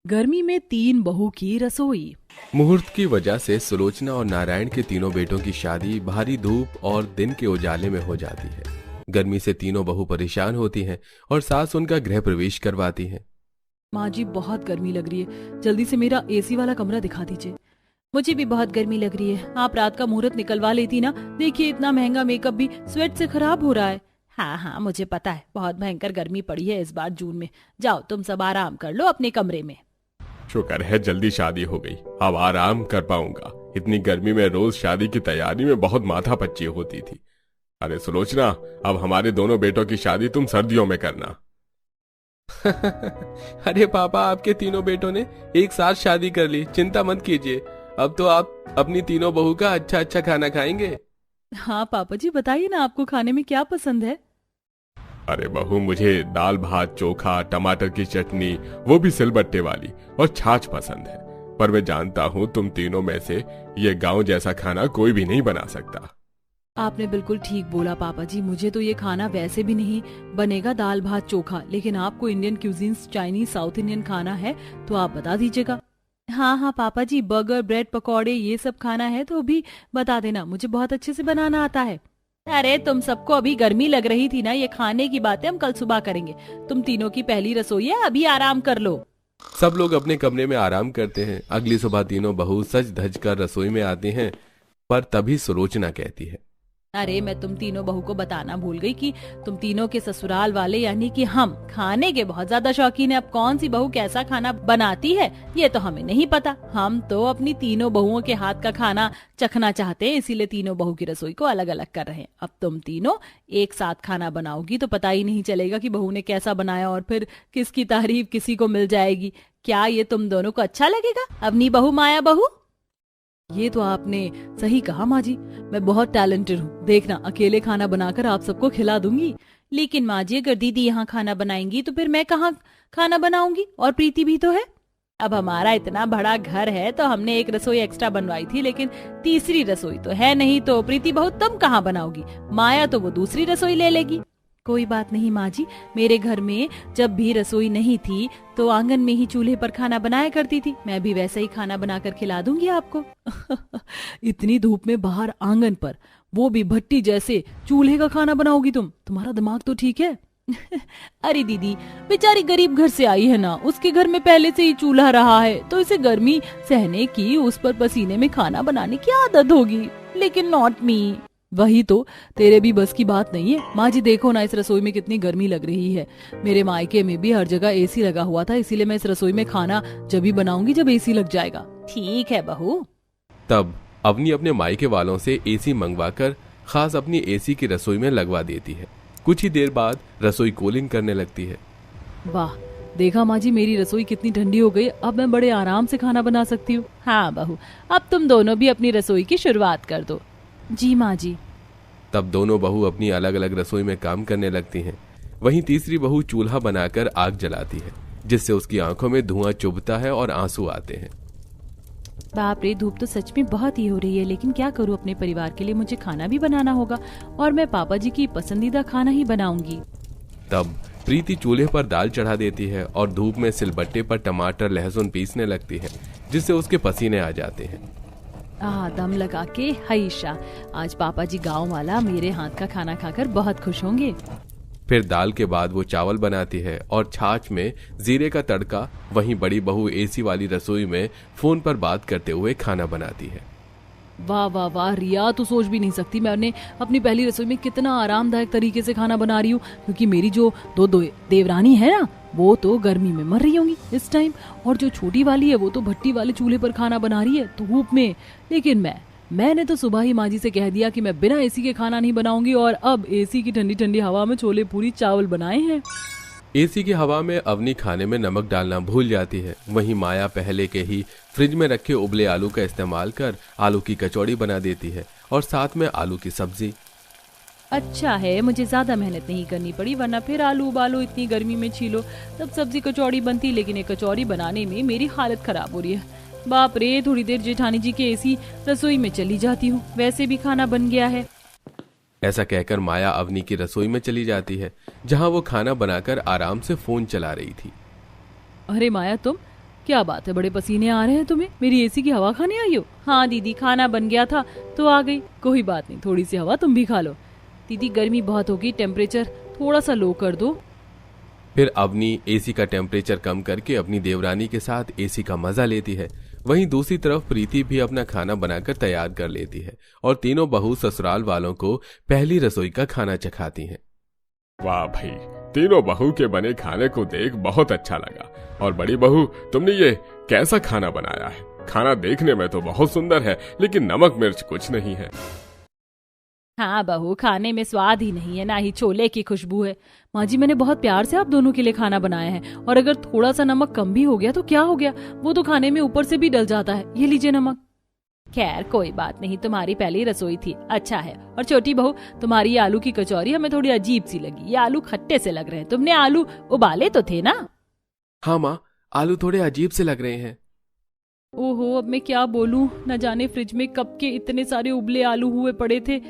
गर्मी में तीन बहू की रसोई। मुहूर्त की वजह से सुलोचना और नारायण के तीनों बेटों की शादी भारी धूप और दिन के उजाले में हो जाती है। गर्मी से तीनों बहू परेशान होती हैं और सास उनका गृह प्रवेश करवाती हैं। माँ जी बहुत गर्मी लग रही है, जल्दी से मेरा एसी वाला कमरा दिखा दीजिए। मुझे भी बहुत गर्मी लग रही है, आप रात का मुहूर्त निकलवा लेती ना। देखिए इतना महंगा मेकअप भी स्वेट से खराब हो रहा है। हाँ हाँ मुझे पता है, बहुत भयंकर गर्मी पड़ी है इस बार जून में। जाओ तुम सब आराम कर लो अपने कमरे में। शुक्र है जल्दी शादी हो गई, अब आराम कर पाऊंगा। इतनी गर्मी में रोज शादी की तैयारी में बहुत माथापच्ची होती थी। अरे सुलोचना, अब हमारे दोनों बेटों की शादी तुम सर्दियों में करना। अरे पापा, आपके तीनों बेटों ने एक साथ शादी कर ली, चिंता मत कीजिए। अब तो आप अपनी तीनों बहू का अच्छा अच्छा खाना खाएंगे। हाँ पापा जी, बताइए ना आपको खाने में क्या पसंद है। अरे बहू, मुझे दाल भात चोखा, टमाटर की चटनी, वो भी सिलबट्टे वाली, और छाछ पसंद है। पर मैं जानता हूँ तुम तीनों में से ये गांव जैसा खाना कोई भी नहीं बना सकता। आपने बिल्कुल ठीक बोला पापा जी, मुझे तो ये खाना वैसे भी नहीं बनेगा, दाल भात चोखा। लेकिन आपको Indian cuisines, Chinese, south Indian खाना है तो आप बता दीजिएगा। हाँ हाँ पापा जी, बर्गर, ब्रेड पकौड़े ये सब खाना है तो भी बता देना, मुझे बहुत अच्छे से बनाना आता है। अरे तुम सबको अभी गर्मी लग रही थी ना, ये खाने की बातें हम कल सुबह करेंगे। तुम तीनों की पहली रसोई है, अभी आराम कर लो। सब लोग अपने कमरे में आराम करते हैं। अगली सुबह तीनों बहू सज धज कर रसोई में आती हैं, पर तभी सुलोचना कहती है, अरे मैं तुम तीनों बहू को बताना भूल गई कि तुम तीनों के ससुराल वाले यानी कि हम खाने के बहुत ज्यादा शौकीन है। अब कौन सी बहू कैसा खाना बनाती है ये तो हमें नहीं पता। हम तो अपनी तीनों बहुओं के हाथ का खाना चखना चाहते हैं, इसीलिए तीनों बहू की रसोई को अलग अलग कर रहे हैं। अब तुम तीनों एक साथ खाना बनाओगी तो पता ही नहीं चलेगा कि बहू ने कैसा बनाया, और फिर किसकी तारीफ किसी को मिल जाएगी। क्या ये तुम दोनों को अच्छा लगेगा? अपनी बहू माया बहू। ये तो आपने सही कहा माँ जी, मैं बहुत टैलेंटेड हूँ। देखना, अकेले खाना बनाकर आप सबको खिला दूंगी। लेकिन माँ जी, अगर दीदी यहाँ खाना बनाएंगी तो फिर मैं कहाँ खाना बनाऊंगी? और प्रीति भी तो है। अब हमारा इतना बड़ा घर है तो हमने एक रसोई एक्स्ट्रा बनवाई थी, लेकिन तीसरी रसोई तो है नहीं, तो प्रीति बहू तुम कहाँ बनाओगी? माया तो वो दूसरी रसोई ले लेगी। कोई बात नहीं माँ जी, मेरे घर में जब भी रसोई नहीं थी तो आंगन में ही चूल्हे पर खाना बनाया करती थी। मैं भी वैसा ही खाना बनाकर खिला दूंगी आपको। इतनी धूप में बाहर आंगन पर, वो भी भट्टी जैसे चूल्हे का खाना बनाओगी तुम? तुम्हारा दिमाग तो ठीक है? अरे दीदी, बेचारी गरीब घर से आई है ना, उसके घर में पहले से ही चूल्हा रहा है तो इसे गर्मी सहने की, उस पर पसीने में खाना बनाने की आदत होगी। लेकिन नॉट मी। वही तो, तेरे भी बस की बात नहीं है। माँ जी देखो ना, इस रसोई में कितनी गर्मी लग रही है। मेरे मायके में भी हर जगह एसी लगा हुआ था, इसीलिए मैं इस रसोई में खाना जब भी बनाऊंगी जब एसी लग जाएगा। ठीक है बहू। तब अवनी अपने मायके वालों से एसी मंगवाकर खास अपनी एसी की रसोई में लगवा देती है। कुछ ही देर बाद रसोई कूलिंग करने लगती है। वाह, देखा माँ जी, मेरी रसोई कितनी ठंडी हो गई। अब मैं बड़े आराम से खाना बना सकती हूँ। हाँ बहू, अब तुम दोनों भी अपनी रसोई की शुरुआत कर दो। जी माँ जी। तब दोनों बहू अपनी अलग अलग रसोई में काम करने लगती हैं। वहीं तीसरी बहू चूल्हा बनाकर आग जलाती है, जिससे उसकी आंखों में धुआं चुभता है और आंसू आते हैं। बाप रे, धूप तो सच में बहुत ही हो रही है, लेकिन क्या करूं, अपने परिवार के लिए मुझे खाना भी बनाना होगा और मैं पापा जी की पसंदीदा खाना ही बनाऊंगी। तब प्रीति चूल्हे पर दाल चढ़ा देती है और धूप में सिलबट्टे पर टमाटर लहसुन पीसने लगती है, जिससे उसके पसीने आ जाते हैं। दम लगा के हईशा, आज पापा जी गांव वाला मेरे हाथ का खाना खाकर बहुत खुश होंगे। फिर दाल के बाद वो चावल बनाती है और छाछ में जीरे का तड़का। वहीं बड़ी बहू एसी वाली रसोई में फोन पर बात करते हुए खाना बनाती है। वाह वाह वाह रिया, तो सोच भी नहीं सकती मैंने अपनी पहली रसोई में कितना आरामदायक तरीके से खाना बना रही हूँ। क्योंकि मेरी जो दो देवरानी है ना, वो तो गर्मी में मर रही होंगी इस टाइम, और जो छोटी वाली है वो तो भट्टी वाले चूल्हे पर खाना बना रही है धूप में। लेकिन मैंने तो सुबह ही माँ जी से कह दिया कि मैं बिना एसी के खाना नहीं बनाऊंगी, और अब एसी की ठंडी ठंडी हवा में छोले पूरी चावल बनाए हैं। एसी की हवा में अवनी खाने में नमक डालना भूल जाती है। वहीं माया पहले के ही फ्रिज में रखे उबले आलू का इस्तेमाल कर आलू की कचौड़ी बना देती है और साथ में आलू की सब्जी। अच्छा है, मुझे ज्यादा मेहनत नहीं करनी पड़ी, वरना फिर आलू उबालो, इतनी गर्मी में छीलो, तब सब्जी कचौड़ी बनती। लेकिन ये कचौड़ी बनाने में मेरी हालत खराब हो रही है। बाप रे, थोड़ी देर जेठानी जी के एसी रसोई में चली जाती हूँ, वैसे भी खाना बन गया है। ऐसा कहकर माया अवनी की रसोई में चली जाती है, जहां वो खाना बनाकर आराम से फोन चला रही थी। अरे माया, क्या बात है, बड़े पसीने आ रहे हैं तुम्हें? मेरी एसी की हवा खाने आई हो? हाँ दीदी, खाना बन गया था तो आ गई। कोई बात नहीं, थोड़ी सी हवा तुम भी खा लो। दीदी गर्मी बहुत होगी, टेम्परेचर थोड़ा सा लो कर दो। फिर अवनी एसी का टेम्परेचर कम करके अपनी देवरानी के साथ एसी का मजा लेती है। वहीं दूसरी तरफ प्रीति भी अपना खाना बनाकर तैयार कर लेती है और तीनों बहू ससुराल वालों को पहली रसोई का खाना चखाती हैं। वाह भाई, तीनों बहू के बने खाने को देख बहुत अच्छा लगा। और बड़ी बहू, तुमने ये कैसा खाना बनाया है? खाना देखने में तो बहुत सुंदर है, लेकिन नमक मिर्च कुछ नहीं है। हाँ बहू, खाने में स्वाद ही नहीं है, ना ही छोले की खुशबू है। माँ जी, मैंने बहुत प्यार से आप दोनों के लिए खाना बनाया है, और अगर थोड़ा सा नमक कम भी हो गया तो क्या हो गया, वो तो खाने में ऊपर से भी डल जाता है। ये लीजिए नमक। खैर कोई बात नहीं, तुम्हारी पहली रसोई थी, अच्छा है। और छोटी बहू, तुम्हारी ये आलू की कचौरी हमें थोड़ी अजीब सी लगी। ये आलू खट्टे से लग रहे हैं। तुमने आलू उबाले तो थे ना? हाँ माँ, आलू थोड़े अजीब से लग रहे हैं। ओहो, अब मैं क्या बोलूं, न जाने फ्रिज में कब के इतने सारे उबले आलू हुए पड़े थे।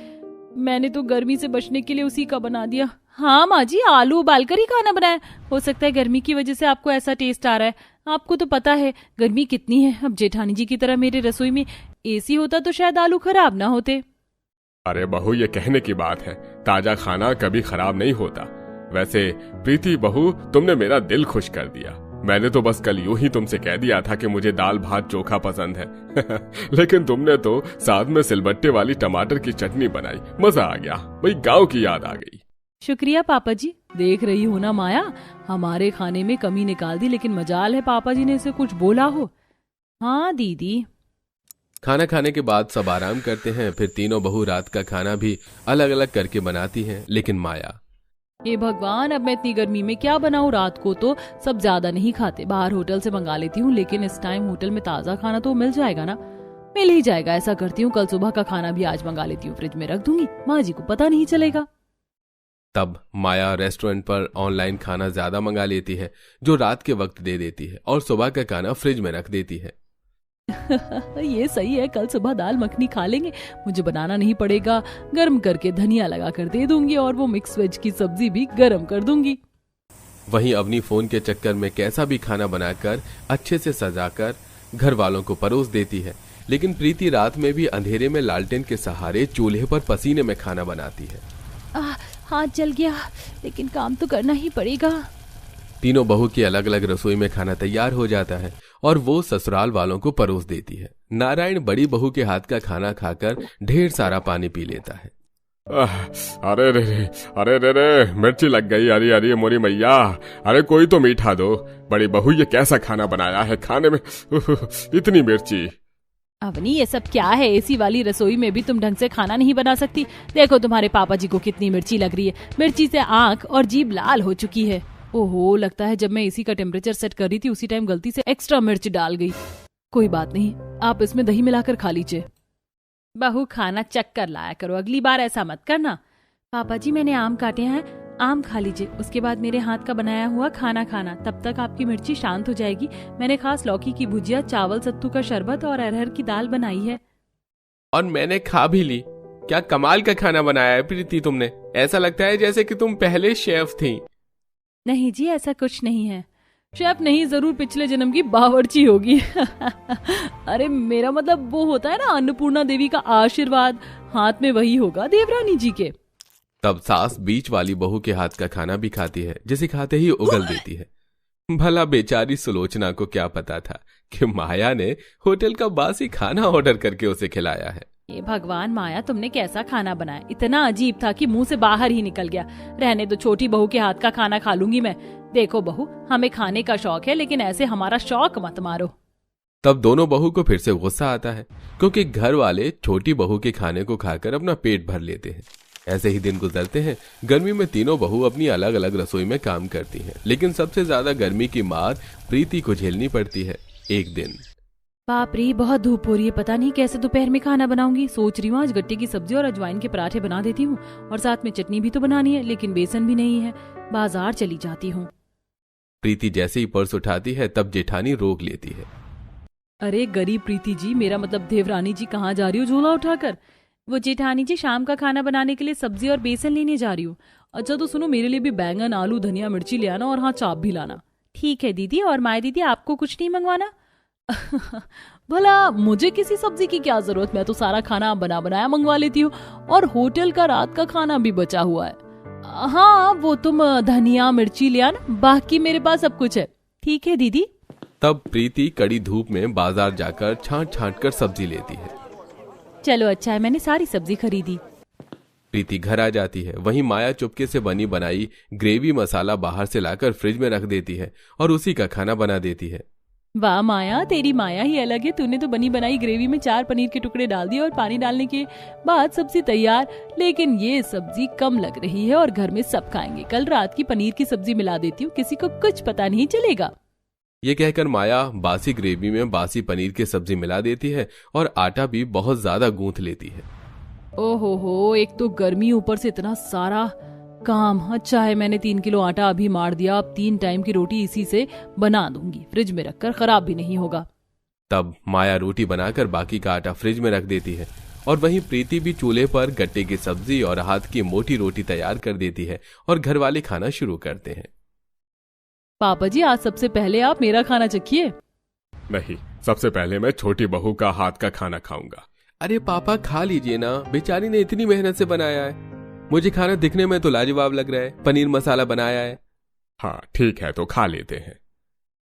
मैंने तो गर्मी से बचने के लिए उसी का बना दिया। हाँ माँ जी, आलू उबाल कर ही खाना बनाया। हो सकता है गर्मी की वजह से आपको ऐसा टेस्ट आ रहा है। आपको तो पता है गर्मी कितनी है। अब जेठानी जी की तरह मेरे रसोई में एसी होता तो शायद आलू खराब ना होते। अरे बहू, ये कहने की बात है, ताजा खाना कभी खराब नहीं होता। वैसे प्रीति बहू, तुमने मेरा दिल खुश कर दिया। मैंने तो बस कल यूं ही तुमसे कह दिया था कि मुझे दाल भात चोखा पसंद है लेकिन तुमने तो साथ में सिलबट्टे वाली टमाटर की चटनी बनाई। मजा आ गया भाई, गांव की याद आ गई। शुक्रिया पापा जी। देख रही हो ना माया, हमारे खाने में कमी निकाल दी, लेकिन मजाल है पापा जी ने इसे कुछ बोला हो। हाँ दीदी। खाना खाने के बाद सब आराम करते हैं। फिर तीनों बहू रात का खाना भी अलग अलग करके बनाती हैं। लेकिन माया, हे भगवान, अब मैं इतनी गर्मी में क्या बनाऊं? रात को तो सब ज्यादा नहीं खाते, बाहर होटल से मंगा लेती हूँ, लेकिन इस टाइम होटल में ताजा खाना तो मिल जाएगा ना? मिल ही जाएगा। ऐसा करती हूँ, कल सुबह का खाना भी आज मंगा लेती हूँ, फ्रिज में रख दूंगी, माँ जी को पता नहीं चलेगा। तब माया रेस्टोरेंट पर ऑनलाइन खाना ज्यादा मंगा लेती है, जो रात के वक्त दे देती है, और सुबह का खाना फ्रिज में रख देती है। ये सही है, कल सुबह दाल मखनी खा लेंगे, मुझे बनाना नहीं पड़ेगा। गर्म करके धनिया लगा कर दे दूंगी, और वो मिक्स वेज की सब्जी भी गर्म कर दूंगी। वहीं अपनी फोन के चक्कर में कैसा भी खाना बनाकर अच्छे से सजाकर घर वालों को परोस देती है। लेकिन प्रीति रात में भी अंधेरे में लालटेन के सहारे चूल्हे पर पसीने में खाना बनाती है। हाथ जल गया, लेकिन काम तो करना ही पड़ेगा। तीनों बहू की अलग अलग रसोई में खाना तैयार हो जाता है और वो ससुराल वालों को परोस देती है। नारायण बड़ी बहू के हाथ का खाना खाकर ढेर सारा पानी पी लेता है। अरे रे रे, अरे रे रे, मिर्ची लग गई। अरे अरे मोरी मैया, अरे कोई तो मीठा दो। बड़ी बहू, ये कैसा खाना बनाया है? खाने में इतनी मिर्ची। अवनी, ये सब क्या है? एसी वाली रसोई में भी तुम ढंग से खाना नहीं बना सकती? देखो तुम्हारे पापा जी को कितनी मिर्ची लग रही है। मिर्ची से आंख और जीभ लाल हो चुकी है। ओहो, लगता है जब मैं एसी का टेम्परेचर सेट कर रही थी उसी टाइम गलती से एक्स्ट्रा मिर्च डाल गई। कोई बात नहीं, आप इसमें दही मिलाकर खा लीजिए। बहू, खाना चक्कर लाया करो, अगली बार ऐसा मत करना। पापा जी, मैंने आम काटे हैं, आम खा लीजिए, उसके बाद मेरे हाथ का बनाया हुआ खाना खाना, तब तक आपकी मिर्ची शांत हो जाएगी। मैंने खास लौकी की भुजिया, चावल, सत्तू का शरबत और अरहर की दाल बनाई है। और मैंने खा भी ली। क्या कमाल का खाना बनाया है प्रीति तुमने। ऐसा लगता है जैसे कि तुम पहले शेफ थी। नहीं जी, ऐसा कुछ नहीं है। शेफ नहीं, जरूर पिछले जन्म की बावर्ची होगी अरे मेरा मतलब वो होता है ना, अन्नपूर्णा देवी का आशीर्वाद, हाथ में वही होगा देवरानी जी के। तब सास बीच वाली बहू के हाथ का खाना भी खाती है, जिसे खाते ही उगल देती है। भला बेचारी सुलोचना को क्या पता था कि माया ने होटल का बासी खाना ऑर्डर करके उसे खिलाया है। ये भगवान, माया तुमने कैसा खाना बनाया? इतना अजीब था कि मुंह से बाहर ही निकल गया। रहने दो, छोटी बहू के हाथ का खाना खा लूंगी मैं। देखो बहू, हमें खाने का शौक है, लेकिन ऐसे हमारा शौक मत मारो। तब दोनों बहू को फिर से गुस्सा आता है, क्योंकि घर वाले छोटी बहू के खाने को खाकर अपना पेट भर लेते हैं। ऐसे ही दिन गुजरते हैं। गर्मी में तीनों बहू अपनी अलग अलग रसोई में काम करती हैं, लेकिन सबसे ज्यादा गर्मी की मार प्रीति को झेलनी पड़ती है। एक दिन, बाप रे, बहुत धूप हो रही है, पता नहीं कैसे दोपहर में खाना बनाऊंगी। सोच रही हूँ आज गट्टे की सब्जी और अजवाइन के पराठे बना देती हूँ, और साथ में चटनी भी तो बनानी है, लेकिन बेसन भी नहीं है। बाजार चली जाती हूँ। प्रीति जैसे ही पर्स उठाती है तब जेठानी रोक लेती है। अरे गरीब प्रीति जी, मेरा मतलब देवरानी जी, कहाँ जा रही हो झोला उठाकर? वो जेठानी जी, शाम का खाना बनाने के लिए सब्जी और बेसन लेने जा रही हूँ। अच्छा तो सुनो, मेरे लिए भी बैंगन, आलू, धनिया, मिर्ची ले आना, और हाँ चाप भी लाना। ठीक है दीदी। और माया दीदी आपको कुछ नहीं मंगवाना? भला मुझे किसी सब्जी की क्या जरूरत, मैं तो सारा खाना बना बनाया मंगवा लेती हूँ, और होटल का रात का खाना भी बचा हुआ है। हाँ वो तुम धनिया मिर्ची ले आना, बाकी मेरे पास सब कुछ है। ठीक है दीदी। तब प्रीति कड़ी धूप में बाजार जाकर छांट छांट कर सब्जी लेती है। चलो अच्छा है, मैंने सारी सब्जी खरीदी। प्रीति घर आ जाती है। वहीं माया चुपके से बनी बनाई ग्रेवी मसाला बाहर से लाकर फ्रिज में रख देती है और उसी का खाना बना देती है। वाह माया, तेरी माया ही अलग है। तूने तो बनी बनाई ग्रेवी में 4 पनीर के टुकड़े डाल दिए और पानी डालने के बाद सब्जी तैयार। लेकिन ये सब्जी कम लग रही है और घर में सब खाएंगे। कल रात की पनीर की सब्जी मिला देती हूँ, किसी को कुछ पता नहीं चलेगा। ये कहकर माया बासी ग्रेवी में बासी पनीर की सब्जी मिला देती है और आटा भी बहुत ज्यादा गूंथ लेती है। ओहो, एक तो गर्मी, ऊपर से इतना सारा काम। अच्छा है मैंने 3 किलो आटा अभी मार दिया। अब 3 टाइम की रोटी इसी से बना दूंगी, फ्रिज में रखकर खराब भी नहीं होगा। तब माया रोटी बनाकर बाकी का आटा फ्रिज में रख देती है और वहीं प्रीति भी चूल्हे पर गट्टे की सब्जी और हाथ की मोटी रोटी तैयार कर देती है और घर वाले खाना शुरू करते हैं। पापा जी आज सबसे पहले आप मेरा खाना चखिए। नहीं, सबसे पहले मैं छोटी बहू का हाथ का खाना खाऊंगा। अरे पापा खा लीजिए ना, बेचारी ने इतनी मेहनत से बनाया है। मुझे खाना दिखने में तो लाजवाब लग रहा है, पनीर मसाला बनाया है। हाँ ठीक है, तो खा लेते हैं।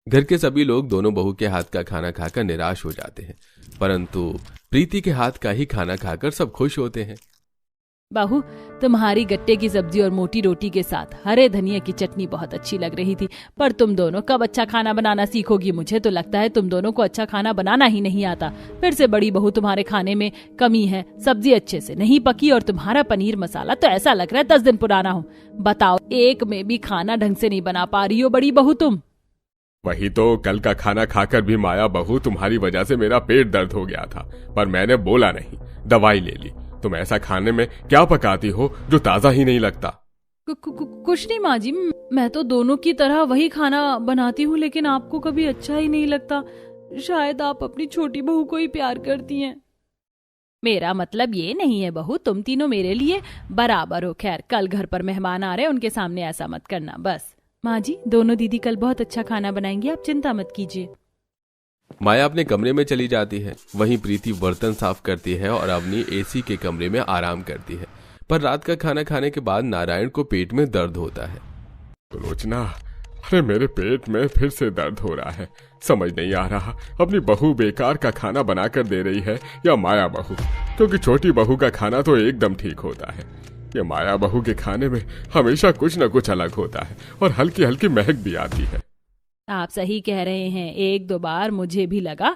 घर के सभी लोग दोनों बहू के हाथ का खाना खाकर निराश हो जाते हैं, परंतु प्रीति के हाथ का ही खाना खाकर सब खुश होते हैं। बहू तुम्हारी गट्टे की सब्जी और मोटी रोटी के साथ हरे धनिया की चटनी बहुत अच्छी लग रही थी, पर तुम दोनों कब अच्छा खाना बनाना सीखोगी? मुझे तो लगता है तुम दोनों को अच्छा खाना बनाना ही नहीं आता। फिर से बड़ी बहू तुम्हारे खाने में कमी है, सब्जी अच्छे से नहीं पकी और तुम्हारा पनीर मसाला तो ऐसा लग रहा है 10 दिन पुराना हो। बताओ, एक में भी खाना ढंग से नहीं बना पा रही हो बड़ी बहू तुम। वही तो, कल का खाना खाकर भी माया बहू तुम्हारी वजह से मेरा पेट दर्द हो गया था, पर मैंने बोला नहीं, दवाई ले ली। तुम ऐसा खाने में क्या पकाती हो जो ताजा ही नहीं लगता? कुछ नहीं माँ जी, मैं तो दोनों की तरह वही खाना बनाती हूँ, लेकिन आपको कभी अच्छा ही नहीं लगता। शायद आप अपनी छोटी बहू को ही प्यार करती हैं। मेरा मतलब ये नहीं है बहू, तुम तीनों मेरे लिए बराबर हो। खैर, कल घर पर मेहमान आ रहे हैं, उनके सामने ऐसा मत करना बस। माँ जी, दोनों दीदी कल बहुत अच्छा खाना बनाएंगी, आप चिंता मत कीजिए। माया अपने कमरे में चली जाती है। वहीं प्रीति बर्तन साफ करती है और अपनी एसी के कमरे में आराम करती है। पर रात का खाना खाने के बाद नारायण को पेट में दर्द होता है। सुलोचना, अरे मेरे पेट में फिर से दर्द हो रहा है। समझ नहीं आ रहा अपनी बहू बेकार का खाना बनाकर दे रही है या माया बहू, क्योंकि छोटी बहू का खाना तो एकदम ठीक होता है। ये माया बहू के खाने में हमेशा कुछ न कुछ अलग होता है और हल्की हल्की महक भी आती है। आप सही कह रहे हैं, 1-2 बार मुझे भी लगा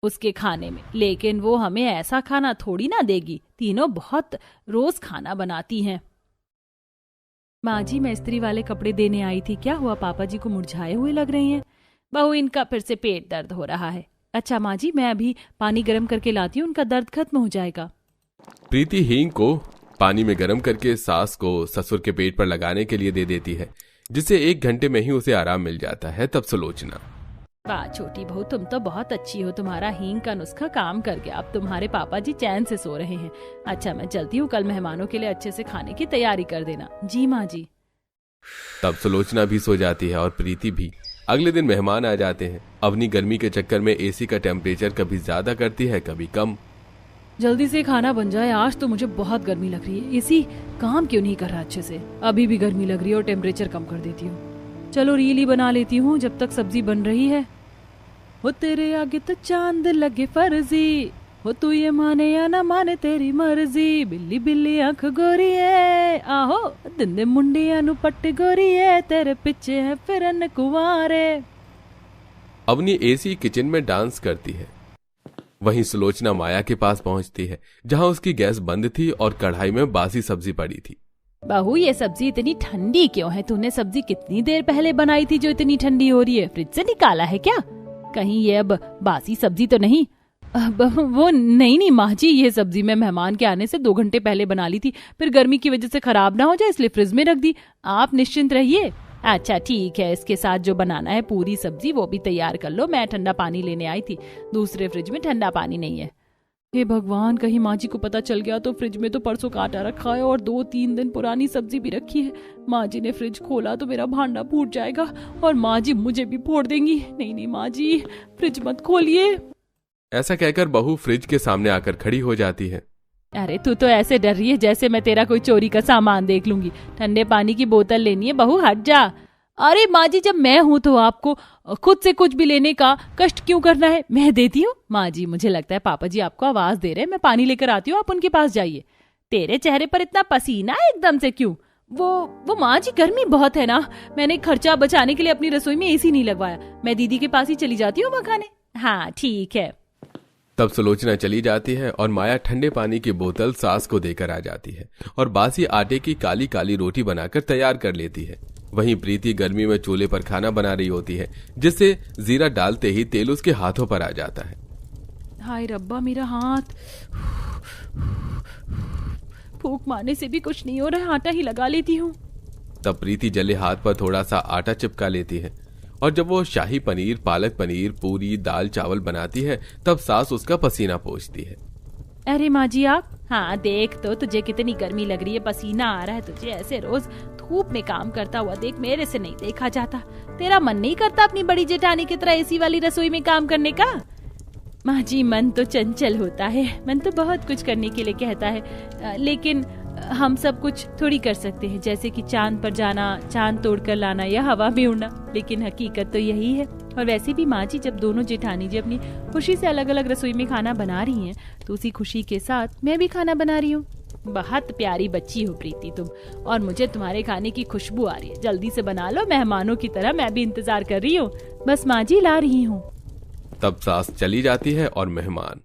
उसके खाने में, लेकिन वो हमें ऐसा खाना थोड़ी ना देगी। तीनों बहुत रोज खाना बनाती हैं। माँ जी, मैं इस्त्री वाले कपड़े देने आई थी, क्या हुआ? पापा जी को मुरझाए हुए लग रहे हैं। बहू, इनका फिर से पेट दर्द हो रहा है। अच्छा माँ जी, मैं अभी पानी गर्म करके लाती हूँ, उनका दर्द खत्म हो जाएगा। प्रीति हींग को पानी में गर्म करके सास को ससुर के पेट पर लगाने के लिए दे देती है, जिससे 1 घंटे में ही उसे आराम मिल जाता है। तब सुलोचना, वाह छोटी बहू, तुम तो बहुत अच्छी हो, तुम्हारा हींग का नुस्खा काम कर गया। अब तुम्हारे पापा जी चैन से सो रहे हैं। अच्छा मैं चलती हूँ, कल मेहमानों के लिए अच्छे से खाने की तैयारी कर देना। जी माँ जी। तब सुलोचना भी सो जाती है और प्रीति भी। अगले दिन मेहमान आ जाते हैं। अवनी गर्मी के चक्कर में एसी का टेम्परेचर कभी ज्यादा करती है कभी कम। जल्दी से खाना बन जाए, आज तो मुझे बहुत गर्मी लग रही है। एसी काम क्यों नहीं कर रहा अच्छे से? अभी भी गर्मी लग रही है और टेम्परेचर कम कर देती हूँ। चलो रील ही बना लेती हूँ जब तक सब्जी बन रही है। हो तेरे आगे तो चांद लगे फर्जी, हो तू ये माने या ना माने तेरी मर्जी। बिल्ली बिल्ली आंख गोरी है, आहो दिंदे मुंडिया नु पट्ट गोरी है, तेरे पीछे है फिरन कुंवारे। अवनी एसी किचन में डांस करती है। वहीं सुलोचना माया के पास पहुंचती है, जहां उसकी गैस बंद थी और कढ़ाई में बासी सब्जी पड़ी थी। बहू, ये सब्जी इतनी ठंडी क्यों है? तूने सब्जी कितनी देर पहले बनाई थी जो इतनी ठंडी हो रही है? फ्रिज से निकाला है क्या? कहीं ये अब बासी सब्जी तो नहीं? वो नहीं माँ जी, ये सब्जी मैं मेहमान के आने से 2 घंटे पहले बना ली थी, फिर गर्मी की वजह से खराब ना हो जाए इसलिए फ्रिज में रख दी। आप निश्चिंत रहिए। अच्छा ठीक है, इसके साथ जो बनाना है पूरी सब्जी वो भी तैयार कर लो। मैं ठंडा पानी लेने आई थी, दूसरे फ्रिज में ठंडा पानी नहीं है। हे भगवान, कहीं माँ जी को पता चल गया तो। फ्रिज में तो परसों का आटा रखा है और 2-3 दिन पुरानी सब्जी भी रखी है। माँ जी ने फ्रिज खोला तो मेरा भांडा फूट जाएगा और माँ जी मुझे भी फोड़ देंगी। नहीं नहीं माँ जी, फ्रिज मत खोलिए। ऐसा कहकर बहू फ्रिज के सामने आकर खड़ी हो जाती है। अरे तू तो ऐसे डर रही है जैसे मैं तेरा कोई चोरी का सामान देख लूंगी। ठंडे पानी की बोतल लेनी है बहू, हट जा। अरे माँ जी, जब मैं हूं तो आपको खुद से कुछ भी लेने का कष्ट क्यों करना है? मैं देती हूँ। माँ जी, मुझे लगता है पापा जी आपको आवाज दे रहे हैं, मैं पानी लेकर आती हूँ, आप उनके पास जाइए। तेरे चेहरे पर इतना पसीना एकदम से क्यों? वो माँ जी, गर्मी बहुत है ना, मैंने खर्चा बचाने के लिए अपनी रसोई में एसी नहीं लगवाया। मैं दीदी के पास ही चली जाती हूँ खाने। हाँ ठीक है। तब सुलोचना चली जाती है और माया ठंडे पानी की बोतल सास को देकर आ जाती है और बासी आटे की काली काली रोटी बनाकर तैयार कर लेती है। वहीं प्रीति गर्मी में चूल्हे पर खाना बना रही होती है, जिससे जीरा डालते ही तेल उसके हाथों पर आ जाता है। हाय रब्बा, मेरा हाथ। फूंक मारने से भी कुछ नहीं हो रहा है, आटा ही लगा लेती हूँ। तब प्रीति जले हाथ पर थोड़ा सा आटा चिपका लेती है और जब वो शाही पनीर, पालक पनीर, पूरी, दाल चावल बनाती है तब सास उसका पसीना पोंछती है। अरे माँ जी आप, हाँ देख तो तुझे कितनी गर्मी लग रही है, पसीना आ रहा है तुझे। ऐसे रोज धूप में काम करता हुआ देख, मेरे से नहीं देखा जाता। तेरा मन नहीं करता अपनी बड़ी जेठानी की तरह एसी वाली रसोई में काम करने का? माँ जी, मन तो चंचल होता है, मन तो बहुत कुछ करने के लिए कहता है, लेकिन हम सब कुछ थोड़ी कर सकते हैं, जैसे कि चांद पर जाना, चांद तोड़कर लाना या हवा में उड़ना। लेकिन हकीकत तो यही है। और वैसे भी माँ जी, जब दोनों जेठानी जी अपनी खुशी से अलग अलग रसोई में खाना बना रही हैं, तो उसी खुशी के साथ मैं भी खाना बना रही हूँ। बहुत प्यारी बच्ची हो प्रीति तुम, और मुझे तुम्हारे खाने की खुशबू आ रही है। जल्दी से बना लो मेहमानों की तरह, मैं भी इंतजार कर रही हूँ। बस माँ जी ला रही हूँ। तब सास चली जाती है और मेहमान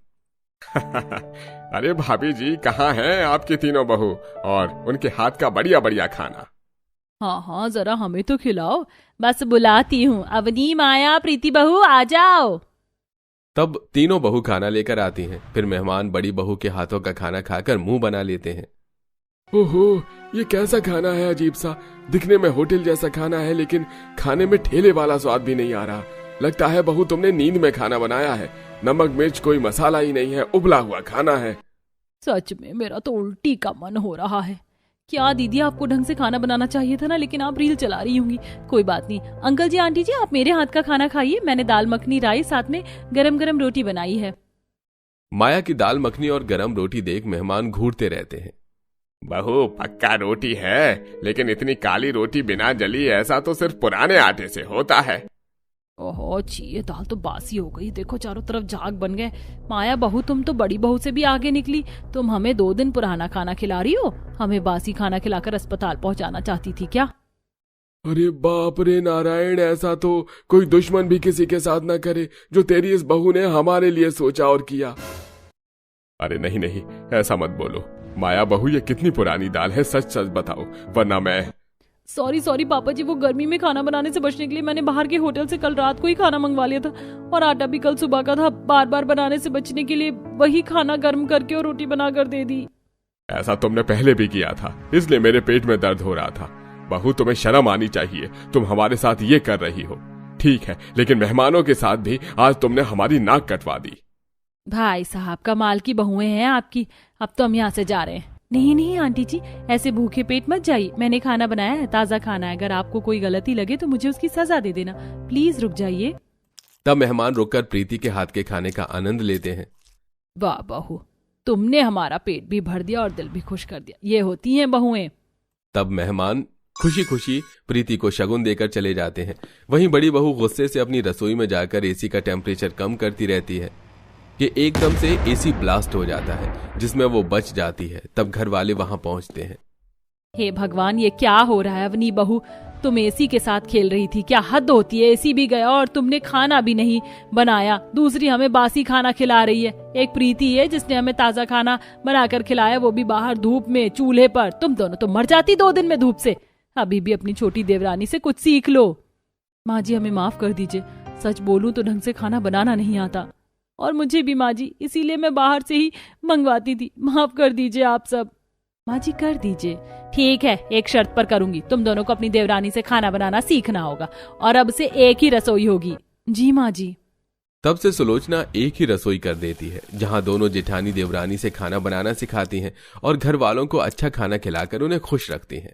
अरे भाभी जी, कहाँ हैं आपकी तीनों बहू और उनके हाथ का बढ़िया बढ़िया खाना? हाँ हाँ, जरा हमें तो खिलाओ। बस बुलाती हूँ। अवनी, माया, प्रीति बहू आ जाओ। तब तीनों बहू खाना लेकर आती हैं। फिर मेहमान बड़ी बहू के हाथों का खाना खाकर मुंह बना लेते हैं। ओहो, ये कैसा खाना है? अजीब सा, दिखने में होटल जैसा खाना है, लेकिन खाने में ठेले वाला स्वाद भी नहीं आ रहा। लगता है बहू तुमने नींद में खाना बनाया है। नमक मिर्च कोई मसाला ही नहीं है, उबला हुआ खाना है। सच में मेरा तो उल्टी का मन हो रहा है। क्या दीदी, आपको ढंग से खाना बनाना चाहिए था ना, लेकिन आप रील चला रही होंगी। कोई बात नहीं। अंकल जी, आंटी जी, आप मेरे हाथ का खाना खाइए। मैंने दाल मखनी, राइस, साथ में गरम गरम रोटी बनाई है। माया की दाल मखनी और गरम रोटी देख मेहमान घूरते रहते हैं। बहू, पक्का रोटी है, लेकिन इतनी काली रोटी बिना जली, ऐसा तो सिर्फ पुराने आटे से होता है। ओहो छी, ये दाल तो बासी हो गई। देखो चारों तरफ झाग बन गए। माया बहू, तुम तो बड़ी बहू से भी आगे निकली। तुम हमें 2 दिन पुराना खाना खिला रही हो, हमें बासी खाना खिलाकर अस्पताल पहुंचाना चाहती थी क्या? अरे बाप रे नारायण, ऐसा तो कोई दुश्मन भी किसी के साथ ना करे जो तेरी इस बहू ने हमारे लिए सोचा और किया। अरे नहीं नहीं, ऐसा मत बोलो। माया बहू, ये कितनी पुरानी दाल है, सच सच बताओ, वरना मैं। सॉरी पापा जी, वो गर्मी में खाना बनाने से बचने के लिए मैंने बाहर के होटल से कल रात को ही खाना मंगवा लिया था, और आटा भी कल सुबह का था। बार बार बनाने से बचने के लिए वही खाना गर्म करके और रोटी बनाकर दे दी। ऐसा तुमने पहले भी किया था, इसलिए मेरे पेट में दर्द हो रहा था। बहू, तुम्हें शर्म आनी चाहिए, तुम हमारे साथ ये कर रही हो। ठीक है, लेकिन मेहमानों के साथ भी आज तुमने हमारी नाक कटवा दी। भाई साहब, कमाल की बहुएं हैं आपकी। अब तो हम यहाँ से जा रहे हैं। नहीं नहीं आंटी जी, ऐसे भूखे पेट मत जाइए। मैंने खाना बनाया है, ताज़ा खाना है। अगर आपको कोई गलती लगे तो मुझे उसकी सजा दे देना। प्लीज रुक जाइए। तब मेहमान रुककर प्रीति के हाथ के खाने का आनंद लेते हैं। वाह बहू, तुमने हमारा पेट भी भर दिया और दिल भी खुश कर दिया। ये होती हैं बहुएं। तब मेहमान खुशी खुशी प्रीति को शगुन देकर चले जाते हैं। वहीं बड़ी बहू गुस्से से अपनी रसोई में जाकर एसी का टेम्परेचर कम करती रहती है कि एकदम से एसी ब्लास्ट हो जाता है, जिसमें वो बच जाती है। तब घर वाले वहां पहुंचते हैं। हे भगवान, ये क्या हो रहा है? अवनी बहू, तुम एसी के साथ खेल रही थी, क्या हद होती है? एसी भी गया और तुमने खाना भी नहीं बनाया। दूसरी हमें बासी खाना खिला रही है। एक प्रीति है जिसने हमें ताजा खाना बनाकर खिलाया, वो भी बाहर धूप में, चूल्हे पर। तुम दोनों तो मर जाती 2 दिन में धूप से। अभी भी अपनी छोटी देवरानी से कुछ सीख लो। माँ जी, हमें माफ कर दीजिए। सच बोलूं तो ढंग से खाना बनाना नहीं आता, और मुझे भी माँ जी, इसीलिए मैं बाहर से ही मंगवाती थी। माफ कर दीजिए आप सब। माँ जी, कर दीजिए। ठीक है, एक शर्त पर करूंगी। तुम दोनों को अपनी देवरानी से खाना बनाना सीखना होगा, और अब से एक ही रसोई होगी। जी माँ जी। तब से सुलोचना एक ही रसोई कर देती है, जहां दोनों जेठानी देवरानी से खाना बनाना सिखाती हैं और घर वालों को अच्छा खाना खिलाकर उन्हें खुश रखती हैं।